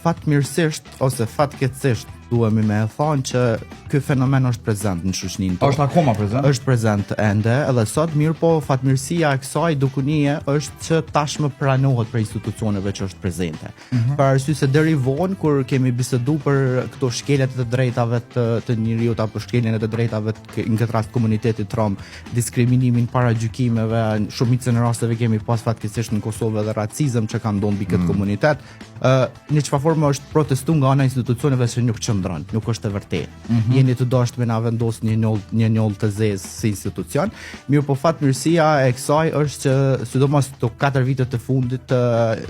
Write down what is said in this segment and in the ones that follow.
fatmirësisht ose fatkeqësisht duhemi me e thonë që ky fenomen është prezent në shoqërinë tonë. Është akoma prezent? Është prezent ende edhe sot, mirë po fatmirësia e kësaj dukunie është që tashmë pranohet për institucioneve që është prezente. Për arsye se deri vonë kur kemi biseduar për këto shkeljet e të drejtave të njeriut apo shkeljen e të drejtave në këtë rast komunitetit rom, diskriminimin para gjykimeve, shumicën e rasteve kemi pas fatkeqësisht në Kosovë edhe racizëm që ka ndodhur mbi këtë komunitet. Në çfarë forme është protestuar nga ana e institucioneve që nuk qëndron, nuk është e vërtetë. Jeni të dashur me na vendos një njoll të zezë si institucion. Mirë po fatmirësia e kësaj është që sidomos këto 4 vitet e fundit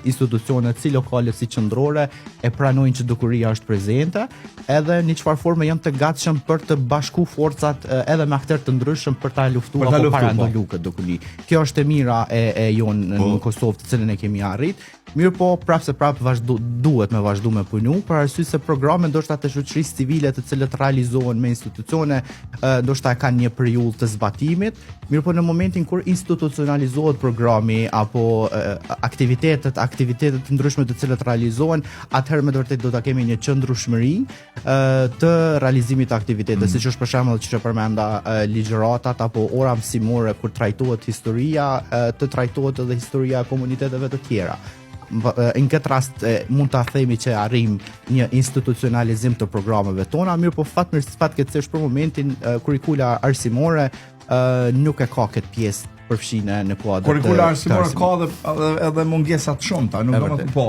institucionet si lokale si qendrore e pranojnë që dukuria është prezente, edhe në çfarë forme janë të gatshëm për të bashku forcat edhe me aktorë të ndryshëm për ta luftuar apo parandolu këtë dukuri. Kjo është e mira e jonë në Kosovë, të cilën e kemi arrit. Mirë po, prapë duhet me vazhdu me punu, për arsye se programe ndoshta të shoqërisë civile të cilët realizohen me institucione, ndoshta kanë një periudhë të zbatimit, mirë po në momentin kur institucionalizohet programi apo aktivitetet të ndryshme të cilët realizohen, atëherë me të vërtetë do ta kemi një qëndrueshmëri të realizimit të aktiviteteve, siç është për shembull që përmenda ligjëratat apo ora mësimore kur trajtohet historia, të trajtohet edhe historia e komuniteteve të tjera. Në këtë rast mund ta themi që arrim një institucionalizim të programeve tona, mirë po fatkeqësisht për momentin kurrikula arsimore nuk e ka këtë pjesë përfshine në kuadër. Kurrikula arsimore ka edhe mungesa të shumta, nuk do të po.